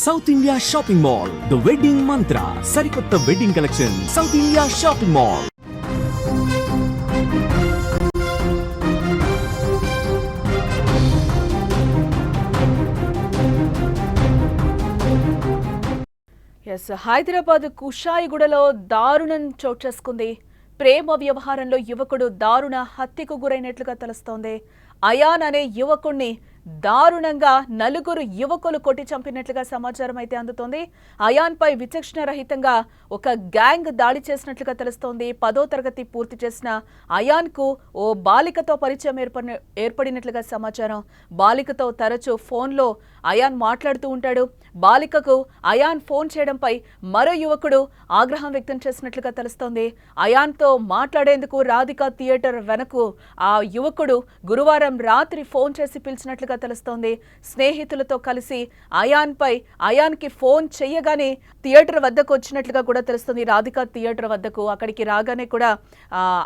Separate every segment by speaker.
Speaker 1: South India shopping mall, the wedding Mantra, సరికొత్త wedding collection, South India shopping mall.
Speaker 2: Hyderabad కుషాయిగూడలో దారుణం చోటు చేసుకుంది. ప్రేమ వ్యవహారంలో యువకుడు దారుణ హత్యకు గురైనట్లుగా తెలుస్తోంది. అయాన్ అనే యువకుణ్ణి దారుణంగా నలుగురు యువకులు కొట్టి చంపినట్లుగా సమాచారం అయితే అందుతోంది. అయాన్ పై విచక్షణ రహితంగా ఒక గ్యాంగ్ దాడి చేసినట్లుగా తెలుస్తోంది. 10వ తరగతి పూర్తి చేసిన అయాన్ కు ఓ బాలికతో పరిచయం ఏర్పడినట్లుగా సమాచారం. బాలికతో తరచూ ఫోన్లో అయాన్ మాట్లాడుతూ ఉంటాడు. బాలికకు అయాన్ ఫోన్ చేయడంపై మరో యువకుడు ఆగ్రహం వ్యక్తం చేసినట్లుగా తెలుస్తోంది. అయాన్తో మాట్లాడేందుకు రాధికా థియేటర్ వెనకు ఆ యువకుడు గురువారం రాత్రి ఫోన్ చేసి పిలిచినట్లుగా తెలుస్తోంది. స్నేహితులతో కలిసి అయాన్కి ఫోన్ చేయగానే థియేటర్ వద్దకు వచ్చినట్లుగా కూడా తెలుస్తుంది. రాధికా థియేటర్ వద్దకు అక్కడికి రాగానే కూడా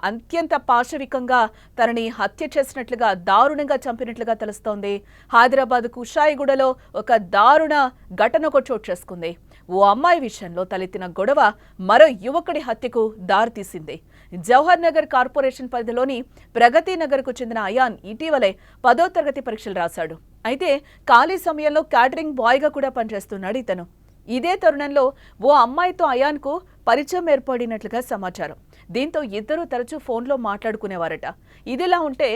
Speaker 2: అత్యంత పాశవికంగా తనని హత్య చేసినట్లుగా దారుణంగా చంపినట్లుగా తెలుస్తోంది. హైదరాబాద్ కుషాయిగూడలో ఒక దారుణ ఘటన చోటు చేసుకుంది. ఓ అమ్మాయి విషయంలో తలెత్తిన గొడవ మరో యువకుడి హత్యకు దారితీసింది. జవహర్ నగర్ కార్పొరేషన్ పరిధిలోని ప్రగతి నగర్కు చెందిన అయాన్ ఇటీవలే 10వ తరగతి పరీక్షలు రాశాడు. అయితే ఖాళీ సమయంలో క్యాటరింగ్ బాయ్గా కూడా పనిచేస్తున్నాడు ఇతను. ఇదే తరుణంలో ఓ అమ్మాయితో అయాన్కు పరిచయం ఏర్పడినట్లుగా సమాచారం. దీంతో ఇద్దరు తరచూ ఫోన్లో మాట్లాడుకునేవారట. ఇదిలా ఉంటే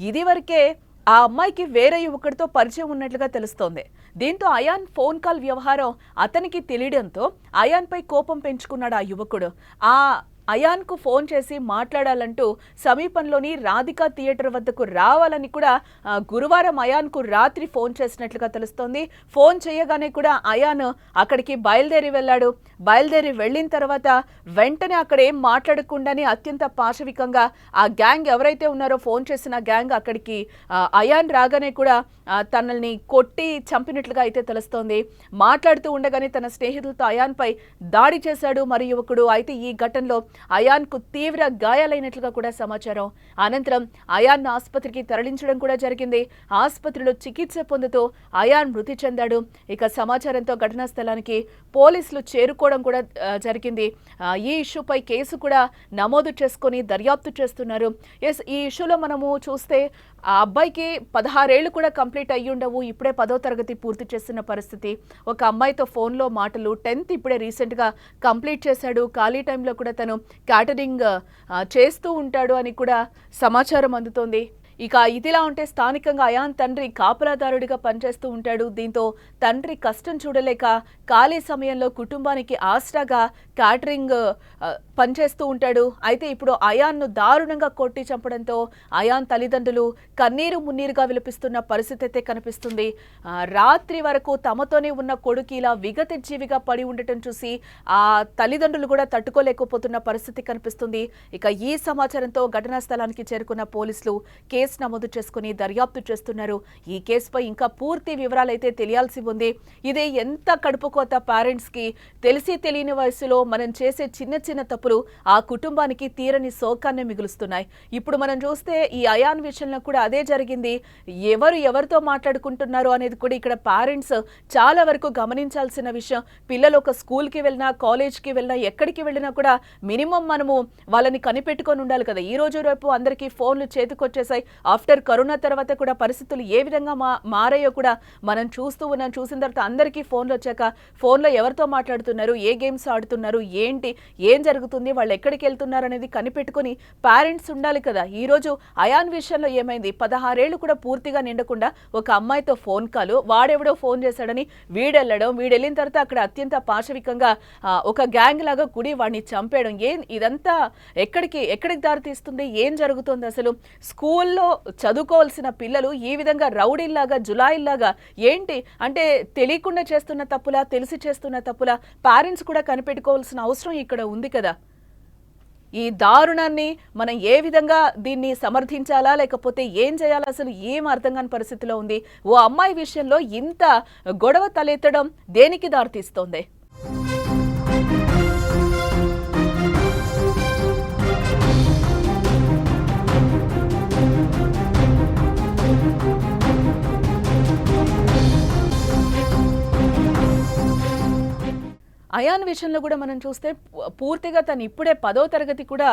Speaker 2: ఇదివరకే ఆ అమ్మాయికి వేరే యువకుడితో పరిచయం ఉన్నట్లుగా తెలుస్తోంది. దీంతో అయాన్ ఫోన్ కాల్ వ్యవహారం అతనికి తెలియడంతో అయాన్పై కోపం పెంచుకున్నాడు ఆ యువకుడు. అయాన్కు ఫోన్ చేసి మాట్లాడాలంటూ సమీపంలోని రాధికా థియేటర్ వద్దకు రావాలని కూడా గురువారం అయాన్కు రాత్రి ఫోన్ చేసినట్లుగా తెలుస్తోంది. ఫోన్ చేయగానే కూడా అయాన్ అక్కడికి బయలుదేరి వెళ్ళిన తర్వాత వెంటనే అక్కడ ఏం మాట్లాడకుండానే అత్యంత పాశవికంగా ఆ గ్యాంగ్ ఎవరైతే ఉన్నారో ఫోన్ చేసిన గ్యాంగ్ అక్కడికి అయాన్ రాగానే కూడా తనల్ని కొట్టి చంపినట్లుగా అయితే తెలుస్తోంది. మాట్లాడుతూ ఉండగానే తన స్నేహితులతో అయాన్పై దాడి చేశాడు మరి యువకుడు. అయితే ఈ ఘటనలో అయాన్కు తీవ్ర గాయాలైనట్లుగా కూడా సమాచారం. అనంతరం అయాన్ ఆసుపత్రికి తరలించడం కూడా జరిగింది. ఆసుపత్రిలో చికిత్స పొందుతూ అయాన్ మృతి చెందాడు. ఇక సమాచారంతో ఘటనా స్థలానికి పోలీసులు చేరుకోవడం కూడా జరిగింది. ఈ ఇష్యూపై కేసు కూడా నమోదు చేసుకుని దర్యాప్తు చేస్తున్నారు. ఈ ఇష్యూలో మనము చూస్తే ఆ అబ్బాయికి 16 ఏళ్లు కూడా కంప్లీట్ అయ్యి ఉండవు. ఇప్పుడే 10వ తరగతి పూర్తి చేస్తున్న పరిస్థితి. ఒక అమ్మాయితో ఫోన్లో మాటలు, 10th ఇప్పుడే రీసెంట్గా కంప్లీట్ చేశాడు. ఖాళీ టైంలో కూడా తను క్యాటరింగ్ చేస్తూ ఉంటాడు అని కూడా సమాచారం అందుతోంది. ఇక ఇదిలా ఉంటే స్థానికంగా అయాన్ తండ్రి కాపలాదారుడిగా పనిచేస్తూ ఉంటాడు. దీంతో తండ్రి కష్టం చూడలేక ఖాళీ సమయంలో కుటుంబానికి ఆసరాగా క్యాటరింగ్ పనిచేస్తూ ఉంటాడు. అయితే ఇప్పుడు అయాన్ను దారుణంగా కొట్టి చంపడంతో అయాన్ తల్లిదండ్రులు కన్నీరు మున్నీరుగా విలపిస్తున్న పరిస్థితి అయితే కనిపిస్తుంది. రాత్రి వరకు తమతోనే ఉన్న కొడుకు ఇలా విగత జీవిగా పడి ఉండటం చూసి ఆ తల్లిదండ్రులు కూడా తట్టుకోలేకపోతున్న పరిస్థితి కనిపిస్తుంది. ఇక ఈ సమాచారంతో ఘటనా స్థలానికి చేరుకున్న పోలీసులు కేసు నమోదు చేసుకుని దర్యాప్తు చేస్తున్నారు. ఈ కేసుపై ఇంకా పూర్తి వివరాలైతే తెలియాల్సి ఉంది. ఇదే ఎంత కడుపుకోత పేరెంట్స్ కి. తెలిసి తెలియని వయసులో మనం చేసే చిన్న చిన్న తప్పులు ఆ కుటుంబానికి తీరని శోకాన్ని మిగులుస్తున్నాయి. ఇప్పుడు మనం చూస్తే ఈ అయాన్ విషయంలో కూడా అదే జరిగింది. ఎవరితో మాట్లాడుకుంటున్నారు అనేది కూడా ఇక్కడ పేరెంట్స్ చాలా వరకు గమనించాల్సిన విషయం. పిల్లలు ఒక స్కూల్కి వెళ్ళినా, కాలేజ్కి వెళ్ళినా, ఎక్కడికి వెళ్ళినా కూడా మినిమం మనము వాళ్ళని కనిపెట్టుకొని ఉండాలి కదా. ఈ రోజు రేపు అందరికీ ఫోన్లు చేతికొచ్చేసాయి. ఆఫ్టర్ కరోనా తర్వాత కూడా పరిస్థితులు ఏ విధంగా మారాయో కూడా మనం చూస్తూ ఉన్నాం. చూసిన తర్వాత అందరికీ ఫోన్లు వచ్చాక ఫోన్లో ఎవరితో మాట్లాడుతున్నారు, ఏ గేమ్స్ ఆడుతున్నారు, ఏం జరుగుతుంది, వాళ్ళు ఎక్కడికి వెళ్తున్నారు అనేది కనిపెట్టుకుని పేరెంట్స్ ఉండాలి కదా. ఈరోజు అయాన్ విషయంలో ఏమైంది, 16 ఏళ్లు కూడా పూర్తిగా నిండకుండా ఒక అమ్మాయితో ఫోన్ కాల్, వాడెవడో ఫోన్ చేశాడని వీడెళ్ళిన తర్వాత అక్కడ అత్యంత పాశవికంగా ఒక గ్యాంగ్ లాగా కుడి వాడిని చంపేయడం. ఇదంతా ఎక్కడికి దారితీస్తుంది, ఏం జరుగుతుంది అసలు? స్కూల్లో చదువుకోవాల్సిన పిల్లలు ఈ విధంగా రౌడీల్లాగా, జులాయిల్లాగా ఏంటి అంటే తెలియకుండా చేస్తున్న తప్పులా, తెలిసి చేస్తున్న తప్పులా పేరెంట్స్ కూడా కనిపెట్టుకోవాల్సిన అవసరం ఇక్కడ ఉంది కదా. ఈ దారుణాన్ని మనం ఏ విధంగా దీన్ని సమర్థించాలా, లేకపోతే ఏం చేయాలా, అసలు ఏం అర్థం కాని పరిస్థితిలో ఉంది. ఓ అమ్మాయి విషయంలో ఇంత గొడవ తలెత్తడం దేనికి దారితీస్తోంది? అయాన్ విషయంలో కూడా మనం చూస్తే పూర్తిగా తను ఇప్పుడే 10వ తరగతి కూడా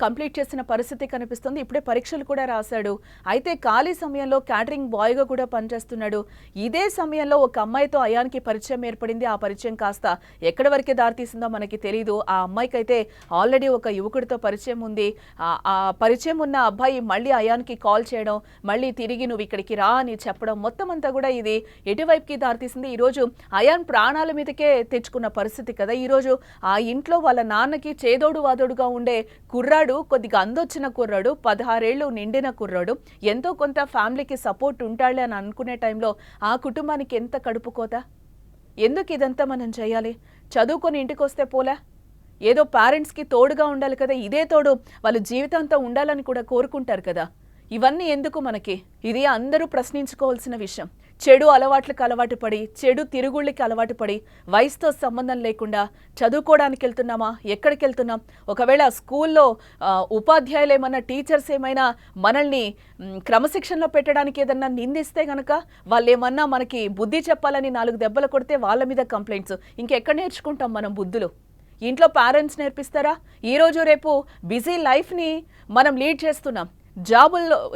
Speaker 2: కంప్లీట్ చేసిన పరిస్థితి కనిపిస్తుంది. ఇప్పుడే పరీక్షలు కూడా రాశాడు. అయితే ఖాళీ సమయంలో క్యాటరింగ్ బాయ్గా కూడా పనిచేస్తున్నాడు. ఇదే సమయంలో ఒక అమ్మాయితో అయాన్కి పరిచయం ఏర్పడింది. ఆ పరిచయం కాస్త ఎక్కడి వరకే దారితీసిందో మనకి తెలియదు. ఆ అమ్మాయికి అయితే ఆల్రెడీ ఒక యువకుడితో పరిచయం ఉంది. ఆ పరిచయం ఉన్న అబ్బాయి మళ్ళీ అయాన్కి కాల్ చేయడం, మళ్ళీ తిరిగి నువ్వు ఇక్కడికి రా అని చెప్పడం, మొత్తం అంతా కూడా ఇది ఎటువైపుకి దారితీసింది. ఈరోజు అయాన్ ప్రాణాల మీదకే తెచ్చుకున్న పరిస్థితి కదా. ఈరోజు ఆ ఇంట్లో వాళ్ళ నాన్నకి చేదోడు వాదోడుగా ఉండే కుర్రాడు, కొద్దిగా అందొచ్చిన కుర్రాడు, 16 ఏళ్ళు నిండిన కుర్రాడు, ఎంతో కొంత ఫ్యామిలీకి సపోర్ట్ ఉంటాడులే అని అనుకునే టైంలో ఆ కుటుంబానికి ఎంత కడుపుకోత. ఎందుకు ఇదంతా మనం చేయాలి? చదువుకొని ఇంటికి వస్తే పోలే, ఏదో పేరెంట్స్కి తోడుగా ఉండాలి కదా. ఇదే తోడు వాళ్ళు జీవితాంతం ఉండాలని కూడా కోరుకుంటారు కదా. ఇవన్నీ ఎందుకు మనకి? ఇది అందరూ ప్రశ్నించుకోవాల్సిన విషయం. చెడు అలవాట్లకు అలవాటు పడి, చెడు తిరుగుళ్ళకి అలవాటు పడి, వయసుతో సంబంధం లేకుండా చదువుకోవడానికి వెళ్తున్నామా, ఎక్కడికి వెళ్తున్నాం, ఒకవేళ స్కూల్లో ఉపాధ్యాయులు ఏమన్నా, టీచర్స్ ఏమైనా మనల్ని క్రమశిక్షణలో పెట్టడానికి ఏదన్నా నిందిస్తే గనక, వాళ్ళు ఏమన్నా మనకి బుద్ధి చెప్పాలని 4 దెబ్బలు కొడితే వాళ్ళ మీద కంప్లైంట్స్. ఇంకెక్కడ నేర్చుకుంటాం మనం బుద్ధులు? ఇంట్లో పేరెంట్స్ నేర్పిస్తారా? ఈరోజు రేపు బిజీ లైఫ్ని మనం లీడ్ చేస్తున్నాం.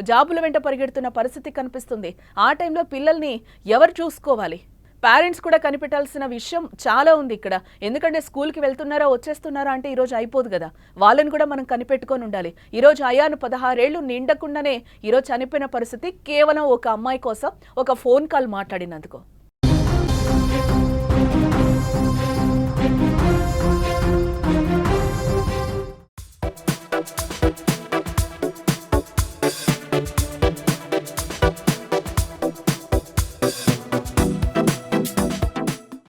Speaker 2: జాబుల వెంట పరిగెడుతున్న పరిస్థితి కనిపిస్తుంది. ఆ టైంలో పిల్లల్ని ఎవరు చూసుకోవాలి? పేరెంట్స్ కూడా కనిపెట్టాల్సిన విషయం చాలా ఉంది ఇక్కడ. ఎందుకంటే స్కూల్కి వెళ్తున్నారా, వచ్చేస్తున్నారా అంటే ఈరోజు అయిపోదు కదా. వాళ్ళని కూడా మనం కనిపెట్టుకొని ఉండాలి. ఈరోజు అయాన్ 16 ఏళ్ళు నిండకుండానే ఈరోజు చనిపోయిన పరిస్థితి కేవలం ఒక అమ్మాయి కోసం ఒక ఫోన్ కాల్ మాట్లాడినందుకు.